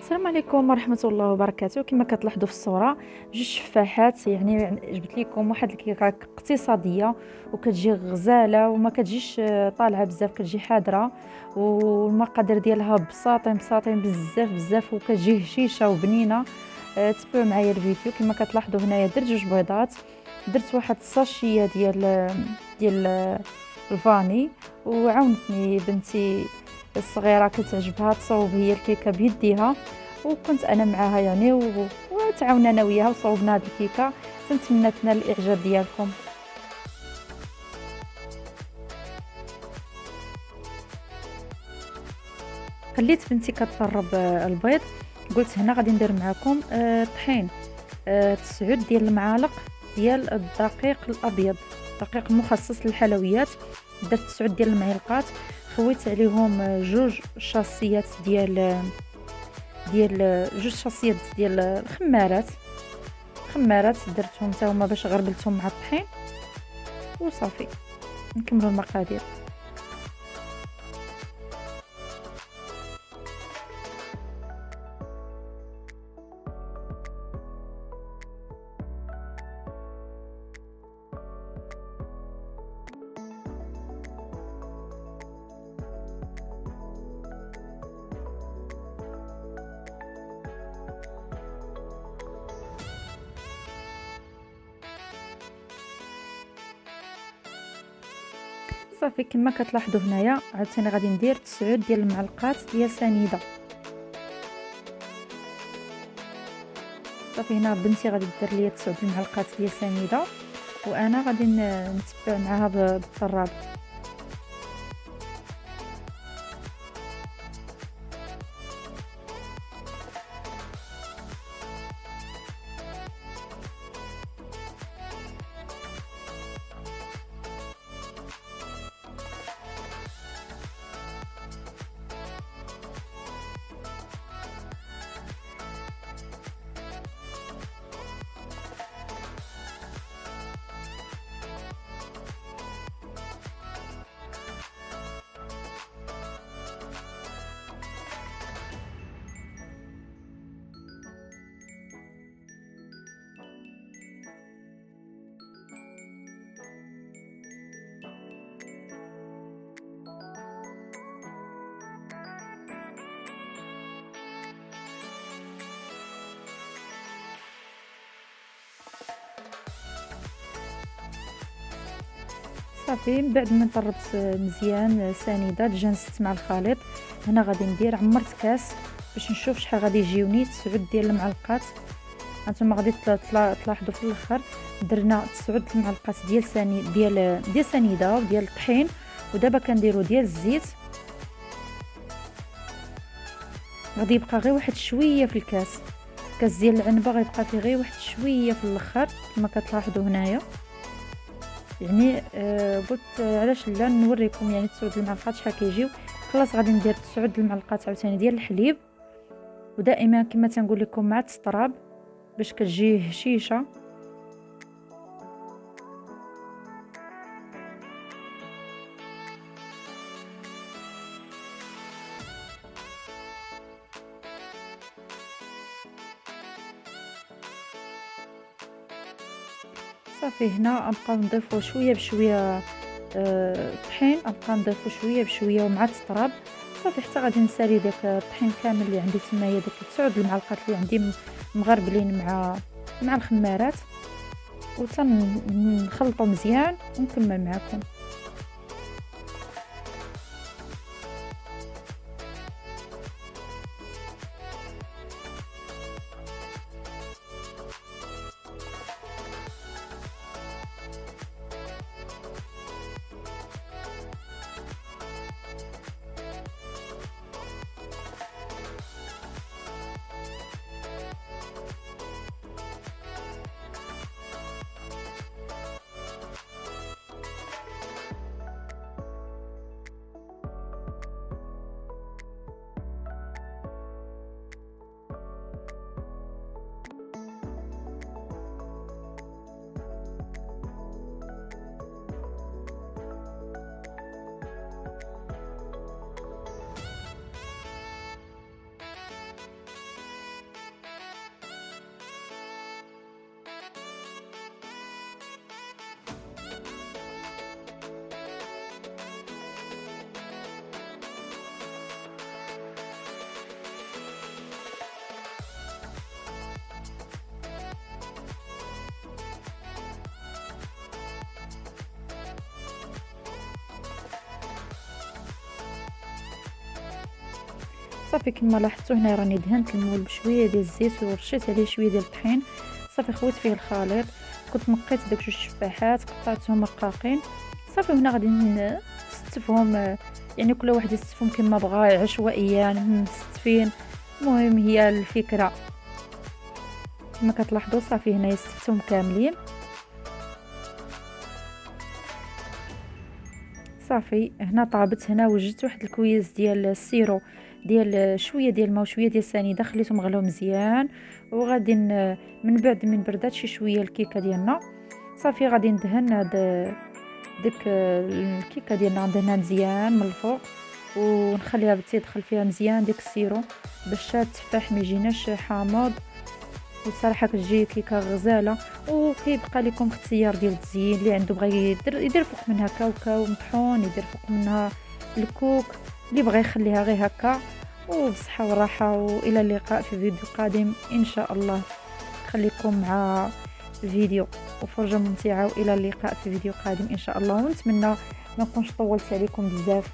السلام عليكم ورحمة الله وبركاته. كما كتلاحظوا في الصورة جوج شفاحات، يعني جبت لكم واحد الكيكة اقتصادية وكتجي غزالة وما كتجيش طالعة بزاف، كتجي حاضرة والمقادير ديالها بساطين بزاف بزاف وكتجي هشيشة وبنينة. تبعوا معايا الفيديو. كما كتلاحظوا هنايا درت جوج بيضات، درت واحد الساشية ديال الفاني، وعاونتني بنتي الصغيرة كتعجبها تصوب هي الكيكة بيديها، وكنت انا معاها يعني وتعاوننا انا وياها وصوبنا هذه الكيكه. تنتمنى تنال الاعجاب ديالكم. خليت بنتي كتطرب البيض. قلت هنا غادي ندير معكم طحين 9 ديال المعالق ديال الدقيق الابيض، دقيق مخصص للحلويات. درت 9 ديال المعلقات، خويت عليهم جوج شاصيات ديال جوج شاصيات ديال الخمارات درتهم حتى هما باش غربلتهم مع الطحين وصافي. نكملوا المقادير. صافي كما كتلاحظوا هنايا عاوتاني غادي ندير 9 ديال المعلقات ديال سنيده. صافي هنا بنتي غادي دير ليا 9 ديال المعلقات ديال سنيده، وانا غادي نتبع معها بالطراب. صافي من بعد ما طربت مزيان سنيده تجانست مع الخليط، هنا غادي ندير عمرت كاس باش نشوف شحال غادي يجيوني 9 ديال المعلقات. هانتوما غادي تلاحظوا في الاخر درنا 9 المعلقات ديال سنيده وديال الطحين. ودابا كنديروا ديال الزيت، غادي يبقى غير واحد شويه في الكاس ديال العنبه، غيبقى فيه غير واحد شويه في الاخر كما كتلاحظوا هنايا. يعني قلت علاش لا نوريكم يعني 9 المعلقات شحال كيجيو. خلاص غادي ندير 9 المعلقات عاوتاني ديال الحليب، ودائما كما تنقول لكم مع التطراب باش كتجي هشيشه. صافي هنا نبقاو نضيفو شويه بشويه طحين، نبقى نضيفو شويه بشويه ومع التطراب. صافي حتى غادي نسالي داك الطحين كامل اللي عندي تمايا، داك 9 المعلقات اللي عندي مغربلين مع الخمارات، وتنخلطو مزيان ونكمل معكم. صافي كما لاحظتوا هنا راني دهنت المول بشويه ديال الزيت ورشيت عليه شويه ديال الطحين. صافي خويت فيه الخليط، كنت نقيت داك 2 تفاحات قطعتهم رقاقين. صافي هنا غادي نستفهم، يعني كل واحد يستفهم كما بغى عشوائيا مستفين. المهم هي الفكره كما كتلاحظوا. صافي هنا استفتهم كاملين. صافي هنا طابت، هنا وجدت واحد الكويس ديال السيرو ديال شويه ديال الماء وشويه ديال السنيده، خليتهم غلو مزيان. وغادي من بعد من بردات شي شويه الكيكه ديالنا. صافي غادي ندهن ديك الكيكه ديالنا، ندهنها مزيان من الفوق ونخليها تيدخل فيها مزيان ديك السيرو باش التفاح ما يجيناش حامض. والصراحه كتجي كيكه غزاله. وكيبقى لكم اختيار ديال التزيين، اللي عنده بغى يدير فوق منها كاوكاو مطحون، يدير فوق منها الكوك، اللي بغى يخليها غير هكا. وبصحه وراحه، والى اللقاء في فيديو قادم ان شاء الله. خليكم مع الفيديو وفرجه ممتعه، والى اللقاء في فيديو قادم ان شاء الله. ونتمنى ما نكونش طولت عليكم بزاف.